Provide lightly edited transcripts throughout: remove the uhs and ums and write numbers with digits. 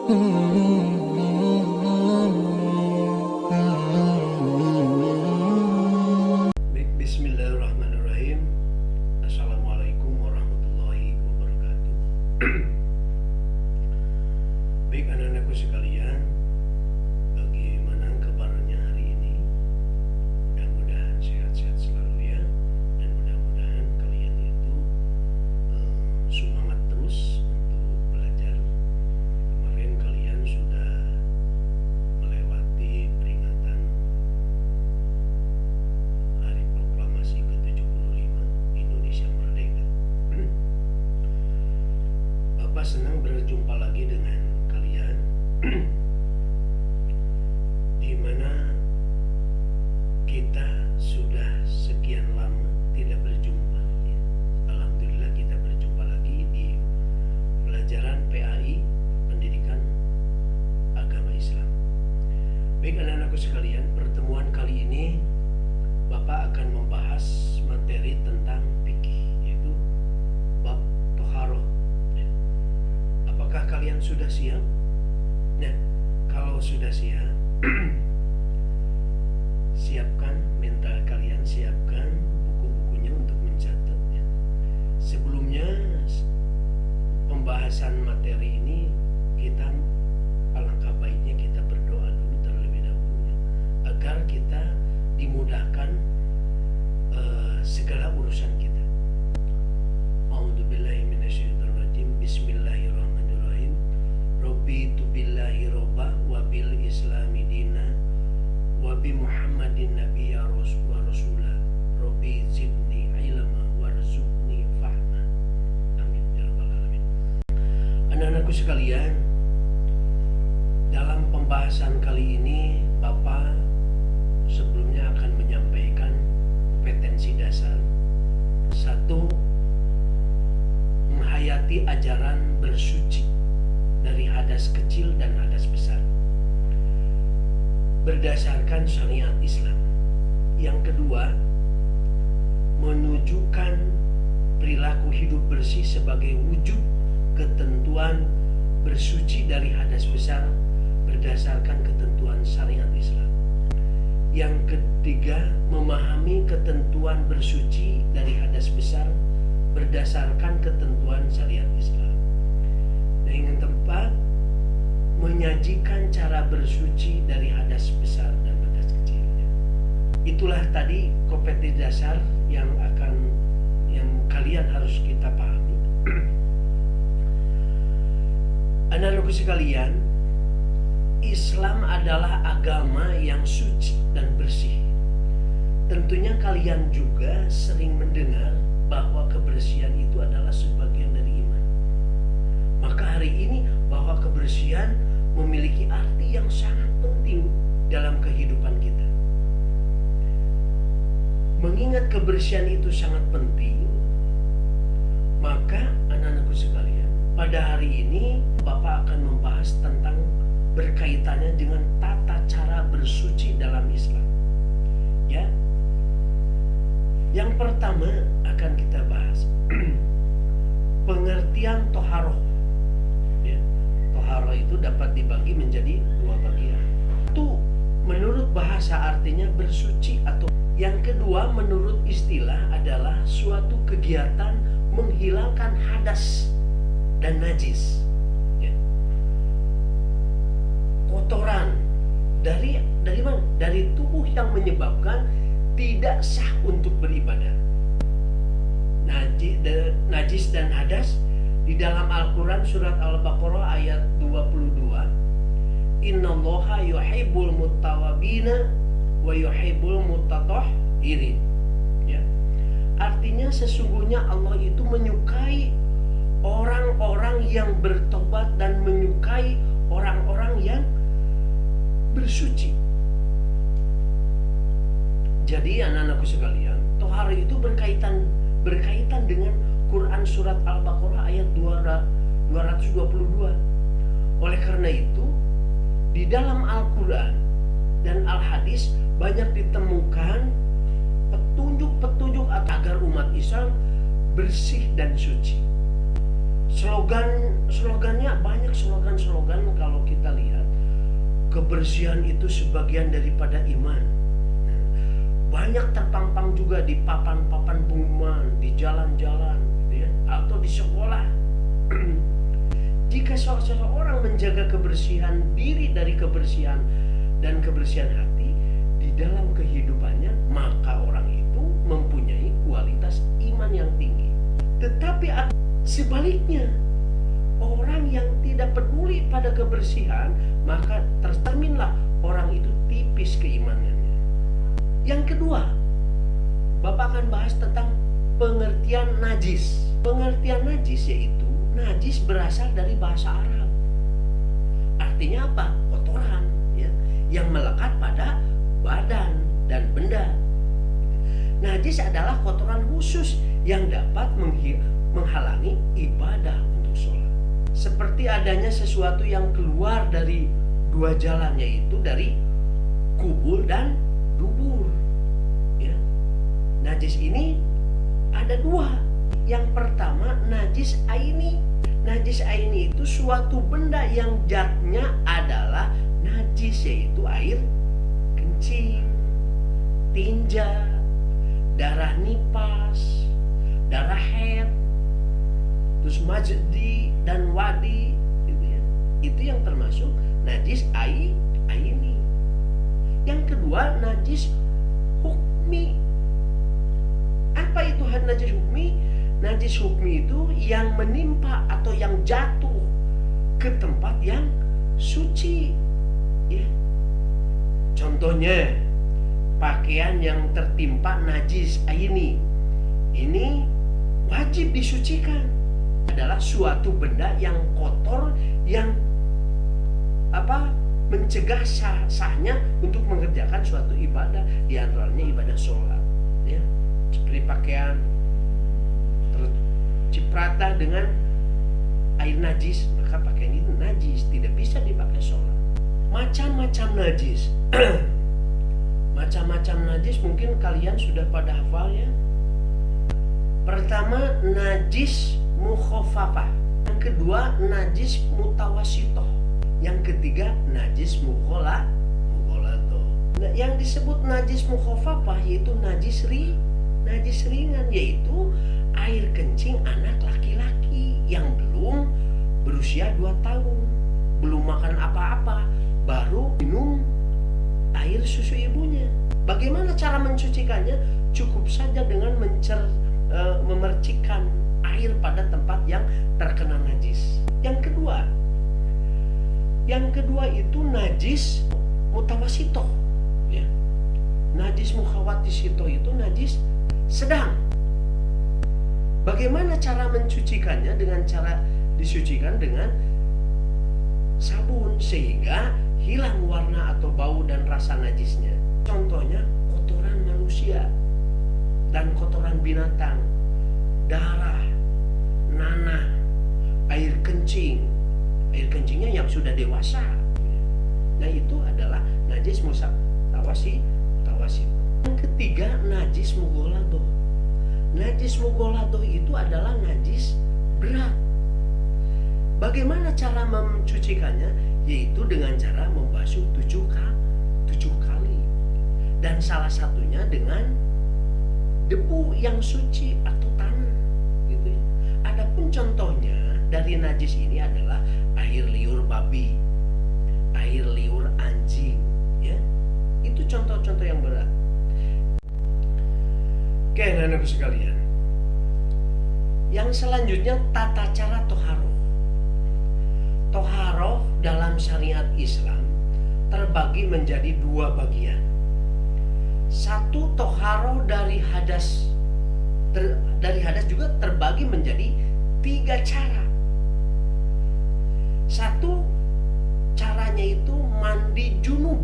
Baik, bismillahirrahmanirrahim. Assalamualaikum warahmatullahi wabarakatuh. Baik anak-anakku sekalian, bagaimana kabarnya hari ini? Mudah-mudahan sehat-sehat selalu ya. Dan mudah-mudahan kalian itu semangat terus untuk belajar. Kemarin kalian sudah melewati peringatan Hari Proklamasi ke-75 Indonesia Merdeka. Bapak senang berjumpa lagi dengan kalian di mana kita sudah sekian lama tidak berjumpa. Alhamdulillah kita berjumpa lagi di pelajaran PAI, Pendidikan Agama Islam. Baik anak-anakku sekalian, pertemuan kali ini Bapak akan membahas materi tentang fikih, yaitu bab toharoh. Apakah kalian sudah siap? Nah, kalau sudah siap, siapkan mental kalian, siapkan buku-bukunya untuk mencatat ya. Sebelumnya pembahasan materi ini, kita alangkah baiknya kita berdoa dulu terlebih dahulu ya, agar kita dimudahkan segala urusan kita. A'udzubillahi minasyaitonirrajim. Bismillahirrahmanirrahim. Rabbitu billahi robba wa bil islami dina wa bi Muhammadin nabiyya wa rasula. Rabbi zidni ilma warzuqni fahma. Amin ya rabbal alamin. Anak-anakku sekalian, dalam pembahasan kali ini Bapak sebelumnya akan menyampaikan kompetensi dasar. Satu, menghayati ajaran bersuci dari hadas kecil dan hadas besar berdasarkan syariat Islam. Yang kedua, menunjukkan perilaku hidup bersih sebagai wujud ketentuan bersuci dari hadas besar berdasarkan ketentuan syariat Islam. Yang ketiga, memahami ketentuan bersuci dari hadas besar berdasarkan ketentuan syariat Islam. Dan yang keempat, menyajikan cara bersuci dari hadas besar dan hadas kecilnya. Itulah tadi kompetensi dasar yang kalian harus kita pahami. Anak-anakku sekalian, Islam adalah agama yang suci dan bersih. Tentunya kalian juga sering mendengar bahwa kebersihan itu adalah sebagian dari iman. Maka hari ini bahwa kebersihan memiliki arti yang sangat penting dalam kehidupan kita. Mengingat kebersihan itu sangat penting, maka anak-anakku sekalian, pada hari ini Bapak akan membahas tentang berkaitannya dengan tata cara bersuci dalam Islam. Ya. Yang pertama akan kita bahas pengertian toharoh. Ya. Toharoh itu dapat dibagi menjadi dua bagian. Itu menurut bahasa artinya bersuci, atau yang kedua menurut istilah adalah suatu kegiatan menghilangkan hadas dan najis. Kotoran dari mana? Dari tubuh yang menyebabkan tidak sah untuk beribadah. Najis dan hadas di dalam Al-Quran surat Al-Baqarah ayat 22. Innallaha yuhibbul muttawabina wa yuhibbul mutatahhirin. Ya. Artinya sesungguhnya Allah itu menyukai orang-orang yang bertobat dan menyukai orang-orang yang bersuci. Jadi anak-anakku sekalian, tohara itu berkaitan dengan Quran surat Al-Baqarah ayat 222. Oleh karena itu, di dalam Al-Quran dan Al-Hadis banyak ditemukan petunjuk-petunjuk agar umat Islam bersih dan suci. Slogannya banyak, slogan kalau kita lihat kebersihan itu sebagian daripada iman. Banyak terpampang juga di papan-papan pengumuman, di jalan-jalan, gitu ya, atau di sekolah. Jika seseorang menjaga kebersihan diri dari kebersihan dan kebersihan hati di dalam kehidupannya, maka orang itu mempunyai kualitas iman yang tinggi. Tetapi sebaliknya, orang yang tidak peduli pada kebersihan, maka tercerminlah orang itu tipis keimanannya. Yang kedua, Bapak akan bahas tentang pengertian najis. Pengertian najis yaitu najis berasal dari bahasa Arab. Artinya apa? Kotoran, ya, yang melekat pada badan dan benda. Najis adalah kotoran khusus yang dapat menghalangi ibadah untuk sholat. Seperti adanya sesuatu yang keluar dari dua jalan, yaitu dari kubur dan dubur. Ya. Najis ini ada dua. Yang pertama, najis aini. Najis aini itu suatu benda yang zatnya adalah najis, yaitu air kencing, tinja, darah nipas, darah haid, terus majdi dan wadi, gitu ya. Itu yang termasuk najis aini. Yang kedua, najis hukmi. Apa itu najis hukmi? Najis hukmi itu yang menimpa atau yang jatuh ke tempat yang suci, ya. Contohnya, pakaian yang tertimpa najis aini ini wajib disucikan. Adalah suatu benda yang kotor yang mencegah sahnya untuk mengerjakan suatu ibadah, di antaranya ibadah sholat, ya. Seperti pakaian terciprata dengan air najis, maka pakaian itu najis, tidak bisa dipakai sholat. Macam-macam najis. Macam-macam najis mungkin kalian sudah pada hafal, ya. Pertama, najis mukhafafah. Yang kedua, najis mutawasitoh. Yang ketiga, najis mughalladzah. Nah, yang disebut najis mukhafafah yaitu najis ringan, yaitu air kencing anak laki-laki yang belum berusia 2 tahun, belum makan apa-apa, baru minum air susu ibunya. Bagaimana cara mencucikannya? Cukup saja dengan memercikkan air pada tempat yang terkena najis. Yang kedua itu najis mutawasitoh, ya. Najis mukhawatishitoh itu najis sedang. Bagaimana cara mencucikannya? Dengan cara disucikan dengan sabun sehingga hilang warna atau bau dan rasa najisnya. Contohnya kotoran manusia dan kotoran binatang, darah, nanah, air kencing. Air kencingnya yang sudah dewasa. Nah, itu adalah najis mutawasitoh. Yang ketiga, najis mughalladzah. Najis mughalladzah itu adalah najis berat. Bagaimana cara mencucikannya? Yaitu dengan cara membasuh 7 kali. Dan salah satunya dengan debu yang suci atau tanah, gitu ya. Adapun contohnya dari najis ini adalah air liur babi, air liur anjing, ya. Itu contoh-contoh yang berat. Oke, anak-anakku sekalian. Yang selanjutnya, tata cara toharoh. Toharoh dalam syariat Islam terbagi menjadi 2 bagian. Satu, toharoh dari hadas. Dari hadas juga terbagi menjadi 3 cara. Satu, caranya itu mandi junub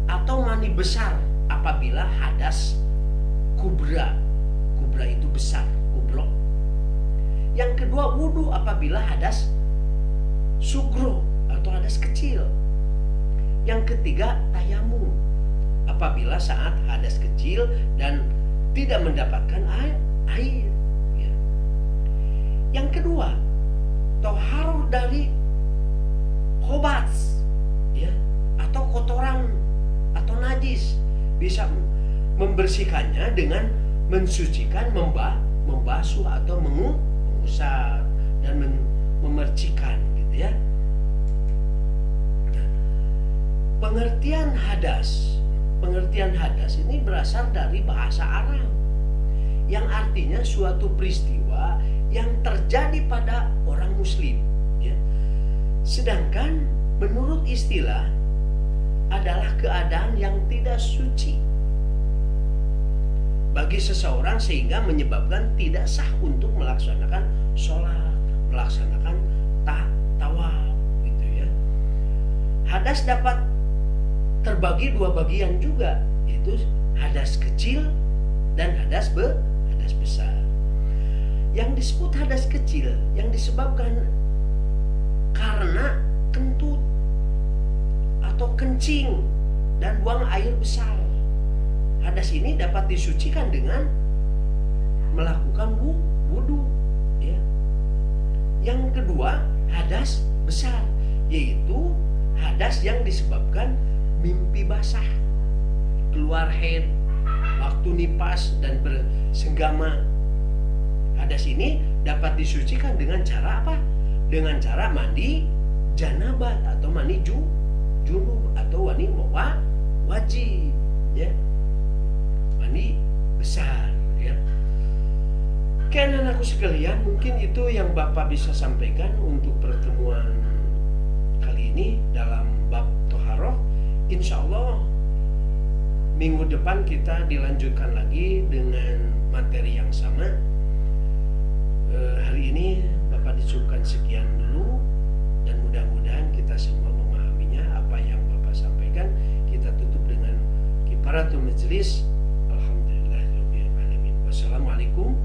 atau mandi besar apabila hadas kubra. Kubra itu besar, kubrok. Yang kedua, wudu apabila hadas sugro atau hadas kecil. Yang ketiga, tayamum apabila saat hadas kecil dan tidak mendapatkan air. Ya. Yang kedua, toharoh dari khobats, ya, atau kotoran atau najis, bisa membersihkannya dengan mensucikan, membasuh atau mengusap dan memercikan, gitu ya. Nah, pengertian hadas ini berasal dari bahasa Arab yang artinya suatu peristiwa yang terjadi pada orang Muslim, ya. Sedangkan menurut istilah adalah keadaan yang tidak suci bagi seseorang sehingga menyebabkan tidak sah untuk melaksanakan sholat, melaksanakan tawaf, gitu ya. Hadas dapat terbagi dua bagian juga, yaitu hadas kecil dan hadas besar. Yang disebut hadas kecil yang disebabkan karena kentut atau kencing dan buang air besar. Hadas ini dapat disucikan dengan melakukan wudu, ya. Yang kedua, hadas besar, yaitu hadas yang disebabkan mimpi basah, keluar haid, waktu nipas dan bersenggama. Hadas ini dapat disucikan dengan cara apa? Dengan cara mandi janabat atau mandi junub atau mandi wajib, ya. Mandi besar, ya. Oke, anak-anakku sekalian, mungkin itu yang Bapak bisa sampaikan untuk pertemuan kali ini dalam bab Toharoh. Insya Allah minggu depan kita dilanjutkan lagi dengan materi yang sama. Hari ini Bapak dicukupkan sekian dulu, dan mudah-mudahan kita semua memahaminya apa yang Bapak sampaikan. Kita tutup dengan kifaratul majelis. Alhamdulillahirabbil alamin. Wassalamualaikum